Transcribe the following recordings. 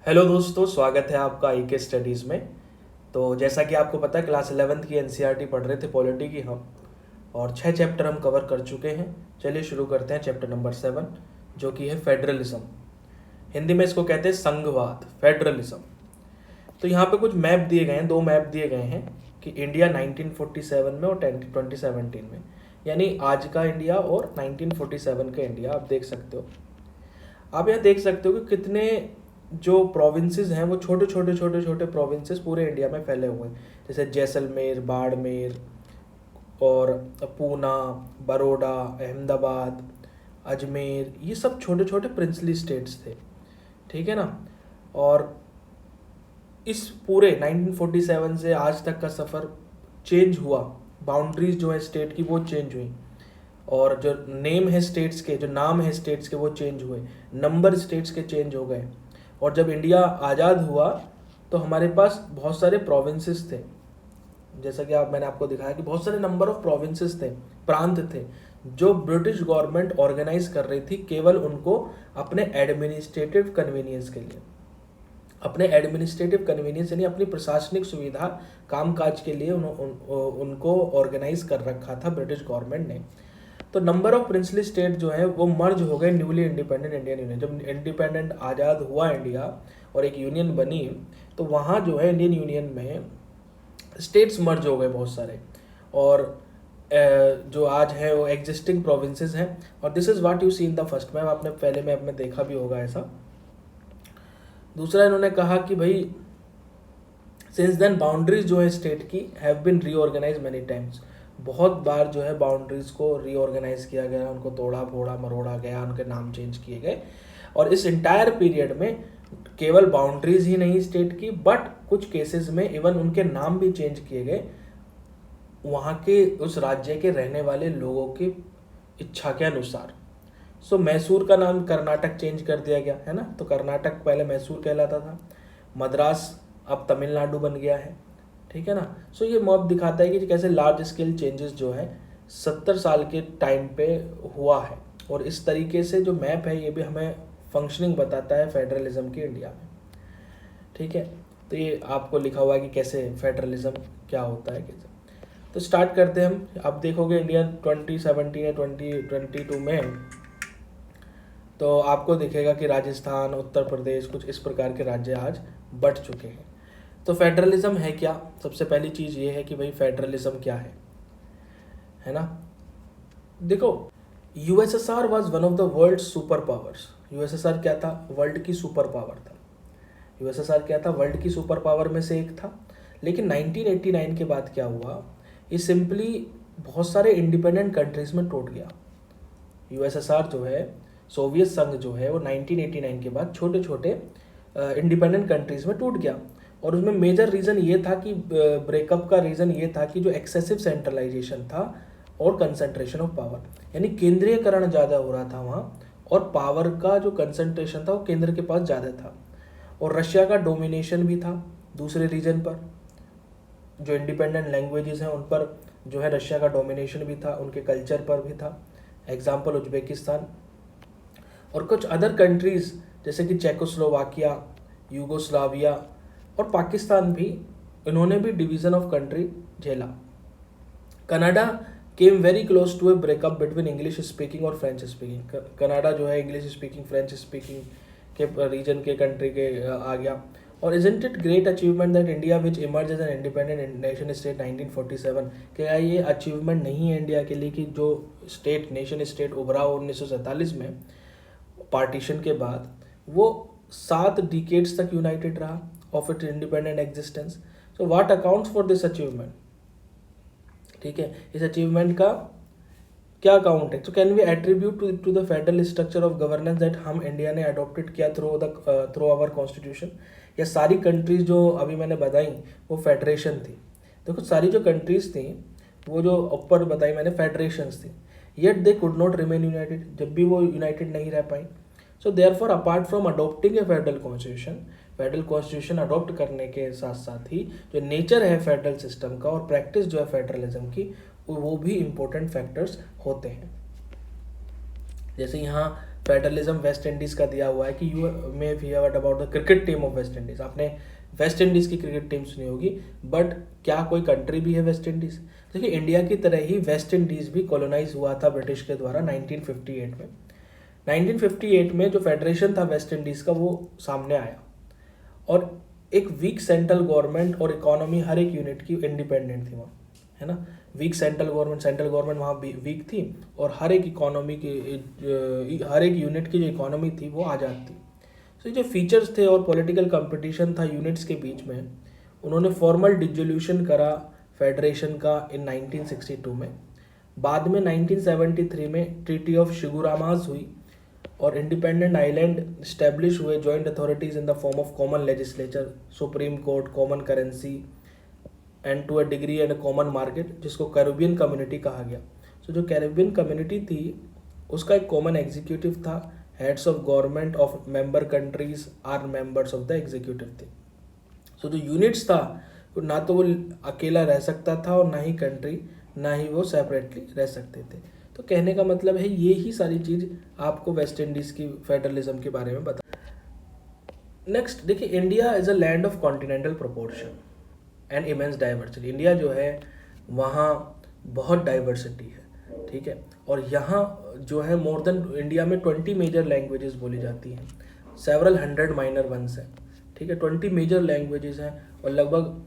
Hello दोस्तों, स्वागत है आपका IK स्टडीज़ में। तो जैसा कि आपको पता है, क्लास 11th की NCERT पढ़ रहे थे पॉलिटी की हम, और 6 चैप्टर हम कवर कर चुके हैं। चलिए शुरू करते हैं चैप्टर नंबर 7, जो कि है फेडरलिज्म। हिंदी में इसको कहते हैं संघवाद, फेडरलिज्म। तो यहाँ पे कुछ मैप दिए गए हैं, 2 मैप दिए गए हैं कि इंडिया 1947 में और 2017 में, यानी आज का इंडिया और 1947 का इंडिया आप देख सकते हो। आप यहाँ देख सकते हो कि कितने जो प्रोविंसेस हैं वो छोटे छोटे छोटे छोटे प्रोविंसेस पूरे इंडिया में फैले हुए हैं, जैसे जैसलमेर, बाड़मेर और पूना, बड़ौदा, अहमदाबाद, अजमेर, ये सब छोटे छोटे प्रिंसली स्टेट्स थे। ठीक है ना। और इस पूरे 1947 से आज तक का सफ़र चेंज हुआ, बाउंड्रीज जो है स्टेट की वो चेंज हुई, और जो नेम है स्टेट्स के, जो नाम है स्टेट्स के वो चेंज हुए, नंबर स्टेट्स के चेंज हो गए। और जब इंडिया आज़ाद हुआ तो हमारे पास बहुत सारे प्रोविंसेस थे, जैसा कि मैंने आपको दिखाया कि बहुत सारे नंबर ऑफ प्रोविंसेस थे, प्रांत थे, जो ब्रिटिश गवर्नमेंट ऑर्गेनाइज कर रही थी केवल उनको अपने एडमिनिस्ट्रेटिव कन्वीनियंस के लिए, अपने एडमिनिस्ट्रेटिव कन्वीनियंस यानी अपनी प्रशासनिक सुविधा, कामकाज के लिए उनको ऑर्गेनाइज कर रखा था ब्रिटिश गवर्नमेंट ने। तो नंबर ऑफ प्रिंसली स्टेट जो है वो मर्ज हो गए न्यूली इंडिपेंडेंट इंडियन यूनियन। जब इंडिपेंडेंट आज़ाद हुआ इंडिया और एक यूनियन बनी, तो वहाँ जो है इंडियन यूनियन में स्टेट्स मर्ज हो गए बहुत सारे, और जो आज है वो एग्जिस्टिंग प्रोविंसेस हैं। और this is what you see in the first map, आपने पहले मैप में देखा भी होगा ऐसा। दूसरा इन्होंने कहा कि भाई सिंस देन बाउंड्रीज जो है स्टेट की have been reorganize many times, बहुत बार जो है बाउंड्रीज को रीऑर्गेनाइज किया गया, उनको तोड़ा फोड़ा मरोड़ा गया, उनके नाम चेंज किए गए। और इस इंटायर पीरियड में केवल बाउंड्रीज ही नहीं स्टेट की, बट कुछ केसेस में इवन उनके नाम भी चेंज किए गए वहाँ के उस राज्य के रहने वाले लोगों की इच्छा के अनुसार। सो मैसूर का नाम कर्नाटक चेंज कर दिया गया है ना, तो कर्नाटक पहले मैसूर कहलाता था, मद्रास अब तमिलनाडु बन गया है। ठीक है ना। सो ये मैप दिखाता है कि कैसे लार्ज स्केल चेंजेस जो है 70 साल के टाइम पे हुआ है। और इस तरीके से जो मैप है ये भी हमें फंक्शनिंग बताता है फेडरलिज्म की इंडिया में। ठीक है। तो ये आपको लिखा हुआ है कि कैसे फेडरलिज्म क्या होता है कैसे। तो स्टार्ट करते हैं हम। आप देखोगे इंडिया 2017 या 2022 में, तो आपको दिखेगा कि राजस्थान, उत्तर प्रदेश, कुछ इस प्रकार के राज्य आज बढ़ चुके हैं। तो फेडरलिज्म है क्या? सबसे पहली चीज़ ये है कि भाई फेडरलिज्म क्या है ना। देखो, USSR was one of the world super powers. USSR क्या था? वर्ल्ड की सुपर पावर था। USSR क्या था? वर्ल्ड की सुपर पावर में से एक था। लेकिन 1989 के बाद क्या हुआ, ये सिंपली बहुत सारे इंडिपेंडेंट कंट्रीज में टूट गया। USSR जो है, सोवियत संघ जो है, वो 1989 के बाद छोटे छोटे इंडिपेंडेंट कंट्रीज में टूट गया। और उसमें मेजर रीज़न ये था कि ब्रेकअप का रीज़न ये था कि जो एक्सेसिव सेंट्रलाइजेशन था और कंसंट्रेशन ऑफ पावर, यानी केंद्रीयकरण ज़्यादा हो रहा था वहाँ, और पावर का जो कंसंट्रेशन था वो केंद्र के पास ज़्यादा था। और रशिया का डोमिनेशन भी था दूसरे रीजन पर, जो इंडिपेंडेंट लैंग्वेजेस हैं उन पर जो है रशिया का डोमिनेशन भी था, उनके कल्चर पर भी था। Example Uzbekistan. और कुछ अदर कंट्रीज़ जैसे कि चेकोस्लोवाकिया, यूगोस्लाविया और पाकिस्तान भी, इन्होंने भी डिवीज़न ऑफ कंट्री झेला। Canada came very close to a breakup between English speaking और फ्रेंच स्पीकिंग। कनाडा जो है इंग्लिश स्पीकिंग, फ्रेंच स्पीकिंग के रीजन के कंट्री के आ गया। और isn't it great achievement that India which emerge as an independent nation state 1947, क्या ये अचीवमेंट नहीं है इंडिया के लिए कि जो स्टेट नेशन स्टेट उभरा हो 1947 में पार्टीशन के बाद, वो 7 डिकेड्स तक यूनाइटेड रहा of it independent existence. So what accounts for this achievement? ठीक है, इस अचीवमेंट का क्या अकाउंट है? तो can we attribute to the federal structure of governance that हम इंडिया ने अडॉप्टेड किया थ्रू आवर कॉन्स्टिट्यूशन। या सारी कंट्रीज जो अभी मैंने बताई वो फेडरेशन थी। देखो, सारी जो कंट्रीज थी वो जो ऊपर बताई मैंने फेडरेशंस थी, yet they could not remain united, जब भी वो यूनाइटेड नहीं रह पाई। So therefore apart from adopting a federal constitution adopt करने के साथ साथ ही जो नेचर है फेडरल सिस्टम का और प्रैक्टिस जो है फेडरलिज्म की, वो भी इम्पोर्टेंट फैक्टर्स होते हैं। जैसे यहाँ फेडरलिज्म वेस्ट इंडीज़ का दिया हुआ है कि you may here about the cricket team of West Indies. आपने वेस्ट इंडीज़ की क्रिकेट टीम सुनी होगी, बट क्या कोई कंट्री भी है वेस्ट इंडीज़? देखिए, इंडिया की तरह ही वेस्ट इंडीज़ भी कॉलोनाइज हुआ था ब्रिटिश के द्वारा 1958 में। 1958 में जो फेडरेशन था वेस्ट इंडीज़ का वो सामने आया, और एक वीक सेंट्रल गवर्नमेंट और इकोनॉमी हर एक यूनिट की इंडिपेंडेंट थी वहाँ, है ना। वीक सेंट्रल गवर्नमेंट वहाँ वीक थी, और हर एक इकोनॉमी की हर एक यूनिट की जो इकोनॉमी थी वो आज़ाद थी। तो जो फीचर्स थे और पॉलिटिकल कंपटीशन था यूनिट्स के बीच में, उन्होंने फॉर्मल डिसोल्यूशन करा फेडरेशन का इन 1962 में। बाद में 1973 में ट्रीटी ऑफ शिगुरामास हुई और इंडिपेंडेंट आइलैंड स्टैब्लिश हुए, joint authorities in the form of common legislature, supreme court, common currency and to a degree and common market, जिसको कैरिबियन कम्युनिटी कहा गया। सो जो कैरिबियन कम्युनिटी थी उसका एक कॉमन एग्जीक्यूटिव था, heads of government of member countries are members of the executive थे। सो जो यूनिट्स था ना तो वो अकेला रह सकता था और ना ही कंट्री, ना ही वो सेपरेटली रह सकते थे। तो कहने का मतलब है ये ही सारी चीज़ आपको वेस्ट इंडीज़ की फेडरलिज्म के बारे में बता। नेक्स्ट देखिए, India is a land of continental proportion and immense diversity. India जो है वहाँ बहुत डाइवर्सिटी है, ठीक है। और यहाँ जो है मोर देन इंडिया में 20 मेजर लैंग्वेजेस बोली जाती हैं, सेवरल 100 माइनर वंस हैं, ठीक है। 20 मेजर लैंग्वेजेस हैं और लगभग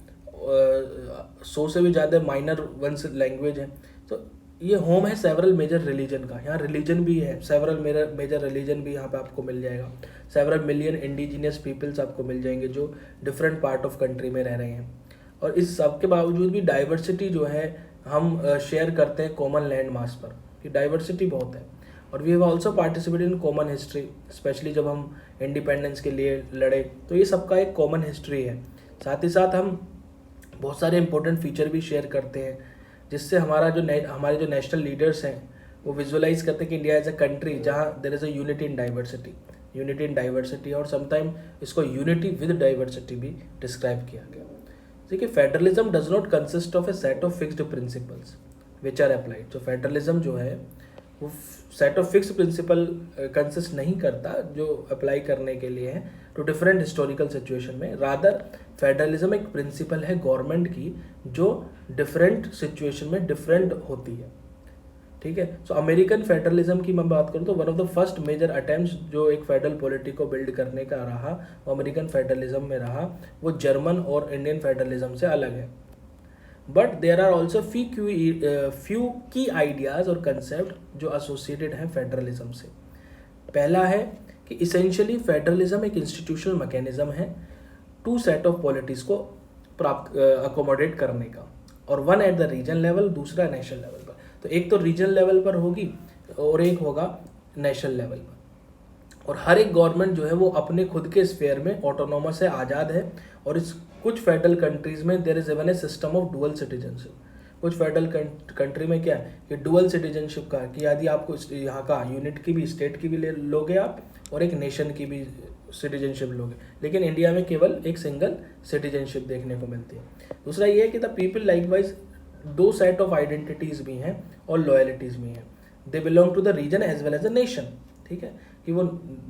100 से भी ज़्यादा माइनर वंस लैंग्वेज हैं। तो ये होम है सेवरल मेजर रिलीजन का। यहाँ रिलीजन भी है, सेवरल मेजर रिलीजन भी यहाँ पे आपको मिल जाएगा। सेवरल मिलियन इंडिजीनियस पीपल्स आपको मिल जाएंगे जो डिफरेंट पार्ट ऑफ कंट्री में रह रहे हैं। और इस सब के बावजूद भी डाइवर्सिटी जो है हम शेयर करते हैं कॉमन लैंड मास पर, कि डाइवर्सिटी बहुत है। और we have also participated in common history, specially जब हम इंडिपेंडेंस के लिए लड़े, तो ये सबका एक कॉमन हिस्ट्री है। साथ ही साथ हम बहुत सारे इंपॉर्टेंट फीचर भी शेयर करते हैं, जिससे हमारे जो नेशनल लीडर्स हैं वो विजुअलाइज करते हैं कि इंडिया एज अ कंट्री जहाँ there is a unity in diversity, और समटाइम इसको यूनिटी विद डाइवर्सिटी भी डिस्क्राइब किया गया। देखिए, federalism does not consist of a set of fixed principles which are applied. जो फेडरलिज्म जो है वो set of fixed principle consist नहीं करता जो अप्लाई करने के लिए है टू डिफरेंट हिस्टोरिकल सिचुएशन में। रादर फेडरलिज्म एक प्रिंसिपल है गवर्नमेंट की जो डिफरेंट सिचुएशन में डिफरेंट होती है, ठीक है। सो अमेरिकन फेडरलिज्म की मैं बात करूँ तो one of the first major attempts जो एक फेडरल पॉलिटी को बिल्ड करने का रहा वो अमेरिकन फेडरलिज्म में रहा, वो जर्मन और इंडियन फेडरलिज्म से अलग है। But there are also few key ideas और कंसेप्ट जो एसोसिएटेड हैं फेडरलिज्म से। पहला है कि इसेंशियली फेडरलिज्म एक इंस्टीट्यूशनल मैकेनिज्म है टू सेट ऑफ पॉलिटीज़ को प्राप्त अकोमोडेट करने का, और one at the region level, दूसरा नेशनल लेवल पर। तो एक तो रीजनल लेवल पर होगी और एक होगा नेशनल लेवल पर। और हर एक गवर्नमेंट जो है वो अपने खुद के स्फेयर में ऑटोनोमस है, आज़ाद है। और इस कुछ फेडरल कंट्रीज़ में there is even a system of dual citizenship. कुछ फेडरल कंट्री में क्या है कि डुअल सिटीजनशिप का, कि यदि आपको यहाँ का यूनिट की भी, स्टेट की भी ले लोगे आप और एक नेशन की भी सिटीजनशिप लोगे, लेकिन इंडिया में केवल एक सिंगल सिटीजनशिप देखने को मिलती है। दूसरा ये है कि द पीपल लाइकवाइज दो सेट ऑफ आइडेंटिटीज़ भी हैं और लॉयल्टीज़ भी हैं। They belong to the region as well as a nation, ठीक है, कि वो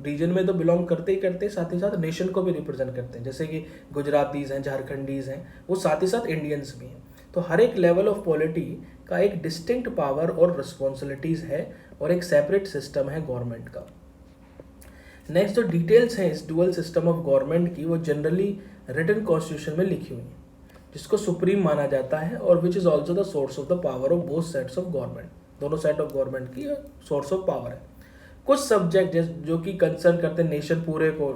रीजन में तो बिलोंग करते ही करते साथ ही साथ नेशन को भी रिप्रेजेंट करते हैं। जैसे कि गुजरातीज़ हैं, झारखंडीज़ हैं, वो साथ ही साथ इंडियंस भी हैं। तो हर एक लेवल ऑफ पॉलिटी का एक डिस्टिंक्ट पावर और रिस्पॉन्सिबिलिटीज़ है और एक सेपरेट सिस्टम है गवर्नमेंट का। नेक्स्ट जो डिटेल्स हैं इस डुअल सिस्टम ऑफ गवर्नमेंट की, वो जनरली रिटन कॉन्स्टिट्यूशन में लिखी हुई हैं, जिसको सुप्रीम माना जाता है और which is also the source of the power of both sets of government. दोनों सेट ऑफ गवर्नमेंट की सोर्स ऑफ पावर है। कुछ सब्जेक्ट जो कि कंसर्न करते हैं नेशन पूरे को,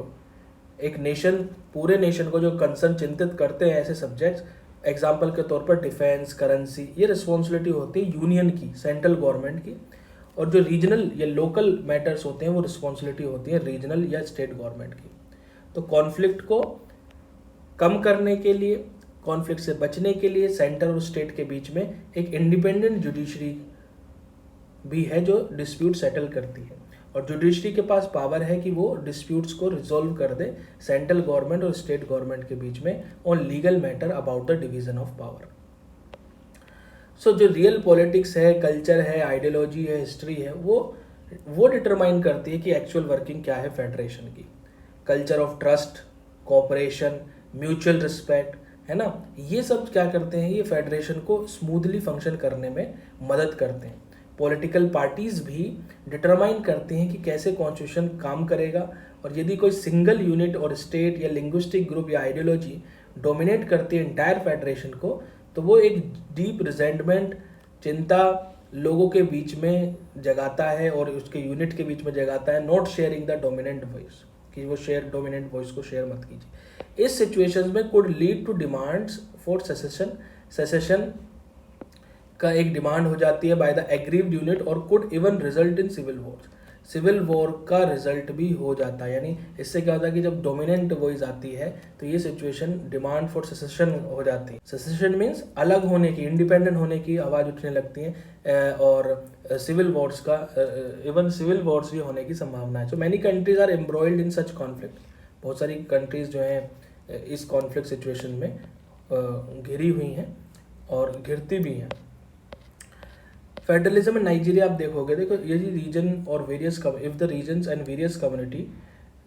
एक नेशन पूरे नेशन को जो कंसर्न चिंतित करते हैं, ऐसे सब्जेक्ट्स एग्जाम्पल के तौर पर डिफेंस, करेंसी, ये रिस्पॉन्सिबिलिटी होती है यूनियन की, सेंट्रल गवर्नमेंट की। और जो रीजनल या लोकल मैटर्स होते हैं वो रिस्पॉन्सिबिलिटी होती है रीजनल या स्टेट गवर्नमेंट की। तो कॉन्फ्लिक्ट को कम करने के लिए, कॉन्फ्लिक्ट से बचने के लिए सेंटर और स्टेट के बीच में एक इंडिपेंडेंट जुडिशरी भी है जो डिस्प्यूट सेटल करती है। और जुडिशरी के पास पावर है कि वो डिस्प्यूट्स को रिजॉल्व कर दे सेंट्रल गवर्नमेंट और स्टेट गवर्नमेंट के बीच में on legal matter about the division of power. So जो रियल पॉलिटिक्स है, कल्चर है, आइडियोलॉजी है, हिस्ट्री है, वो वो डिटरमाइन करती है कि एक्चुअल वर्किंग क्या है फेडरेशन की। Culture of trust, cooperation, mutual respect, है ना, ये सब क्या करते हैं, ये फेडरेशन को स्मूथली फंक्शन करने में मदद करते हैं। पॉलिटिकल पार्टीज भी डिटरमाइन करती हैं कि कैसे कॉन्स्टिट्यूशन काम करेगा, और यदि कोई सिंगल यूनिट और स्टेट या लिंग्विस्टिक ग्रुप या आइडियोलॉजी डोमिनेट करती है इंटायर फेडरेशन को, तो वो एक डीप रिजेंटमेंट, चिंता लोगों के बीच में जगाता है और उसके यूनिट के बीच में जगाता है। Not sharing the dominant voice, कि वो डोमिनेंट वॉइस को शेयर मत कीजिए। इस सिचुएशंस में could lead to demands for secession का एक डिमांड हो जाती है बाय द एग्रीव्ड यूनिट, और could even result in civil war. Civil war का रिजल्ट भी हो जाता है, यानी इससे क्या होता है कि जब डोमिनेंट वॉइस आती है तो ये सिचुएशन डिमांड फॉर सेसेशन हो जाती है। सेसेशन मीन्स अलग होने की, इंडिपेंडेंट होने की आवाज़ उठने लगती है, और सिविल वॉर्स का इवन सिविल वॉर्स भी होने की संभावना है। So many countries are embroiled in such conflict. बहुत सारी कंट्रीज जो हैं इस कॉन्फ्लिक्ट सिचुएशन में घिरी हुई हैं और घिरती भी हैं। फेडरलिज्म इन नाइजीरिया आप देखोगे, देखो यदि रीजन और various if the regions and various community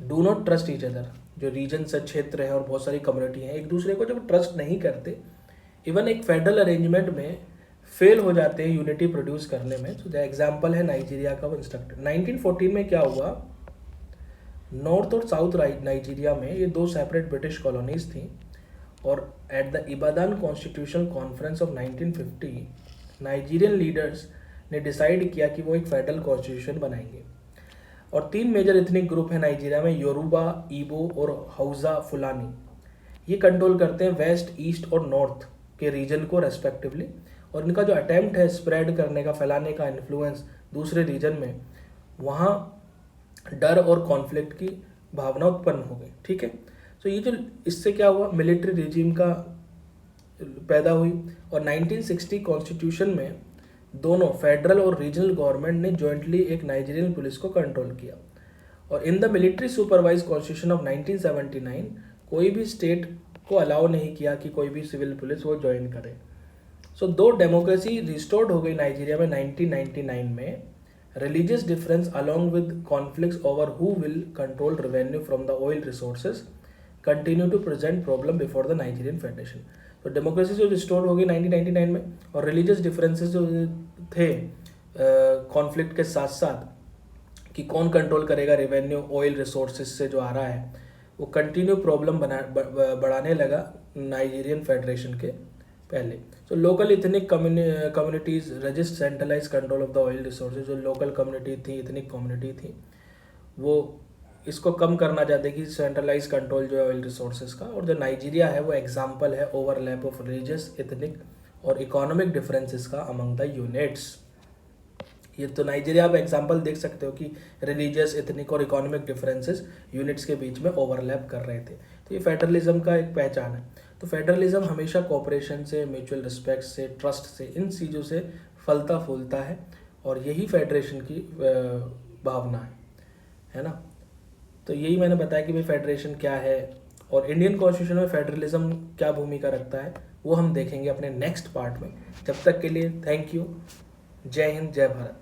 do not trust each other, जो रीजन से क्षेत्र है और बहुत सारी कम्युनिटी हैं, एक दूसरे को जब ट्रस्ट नहीं करते, इवन एक फेडरल अरेंजमेंट में फेल हो जाते हैं यूनिटी प्रोड्यूस करने में। तो द एग्जाम्पल है नाइजीरिया का वो इंस्ट्रक्टर। 1914 में क्या हुआ, नॉर्थ और साउथ नाइजीरिया में ये दो सेपरेट ब्रिटिश कॉलोनीज थी, और at the Ibadan constitutional conference of 1950 Nigerian leaders ने डिसाइड किया कि वो एक फेडरल कॉन्स्टिट्यूशन बनाएंगे। और 3 मेजर एथनिक ग्रुप है नाइजीरिया में, योरूबा, इबो और हौजा फुलानी। ये कंट्रोल करते हैं वेस्ट, ईस्ट और नॉर्थ के रीजन को रेस्पेक्टिवली, और इनका जो अटेम्प्ट है स्प्रेड करने का, फैलाने का इन्फ्लुएंस दूसरे रीजन में, वहाँ डर और कॉन्फ्लिक्ट की भावना उत्पन्न हो गई। ठीक है, तो ये जो इससे क्या हुआ, मिलिट्री रिजीम का पैदा हुई, और 1960 कॉन्स्टिट्यूशन में दोनों फेडरल और रीजनल गवर्नमेंट ने जॉइंटली एक नाइजीरियन पुलिस को कंट्रोल किया। और in the military supervise constitution of 1979 कोई भी स्टेट को अलाउ नहीं किया कि कोई भी सिविल पुलिस वो ज्वाइन करे। सो दो डेमोक्रेसी रिस्टोर्ड हो गई नाइजीरिया में 1999 में, religious difference along with conflicts over who will control revenue from the oil resources continue to present problem before the Nigerian federation. तो डेमोक्रेसी जो रिस्टोर हो गई 1999 में, और रिलीजियस डिफरेंसेस जो थे कॉन्फ्लिक्ट के साथ साथ कि कौन कंट्रोल करेगा रेवेन्यू ऑयल रिसोर्सेज से जो आ रहा है, वो कंटिन्यू प्रॉब्लम बढ़ाने लगा नाइजीरियन फेडरेशन के पहले। So local ethnic communities resist centralize control of the oil resources. जो लोकल कम्युनिटी थी, इथनिक कम्युनिटी थी, वो इसको कम करना चाहते कि सेंट्रलाइज कंट्रोल जो है ऑयल रिसोर्सेज का। और जो नाइजीरिया है वो एग्जांपल है ओवरलैप ऑफ रिलीजियस, इथनिक और इकोनॉमिक डिफरेंसेस का अमंग द यूनिट्स। ये तो नाइजीरिया आप एग्जांपल देख सकते हो कि रिलीजियस, इथनिक और इकोनॉमिक डिफरेंसेस यूनिट्स के बीच में ओवरलैप कर रहे थे। तो ये फेडरलिज्म का एक पहचान है। तो फेडरलिज्म हमेशा कोऑपरेशन से, म्यूचुअल रिस्पेक्ट से, ट्रस्ट से, इन चीज़ों से फलता फूलता है, और यही फेडरेशन की भावना है ना। तो यही मैंने बताया कि भाई फेडरेशन क्या है, और इंडियन कॉन्स्टिट्यूशन में फेडरलिज्म क्या भूमिका रखता है, वो हम देखेंगे अपने नेक्स्ट पार्ट में। जब तक के लिए थैंक यू। जय हिंद, जय भारत।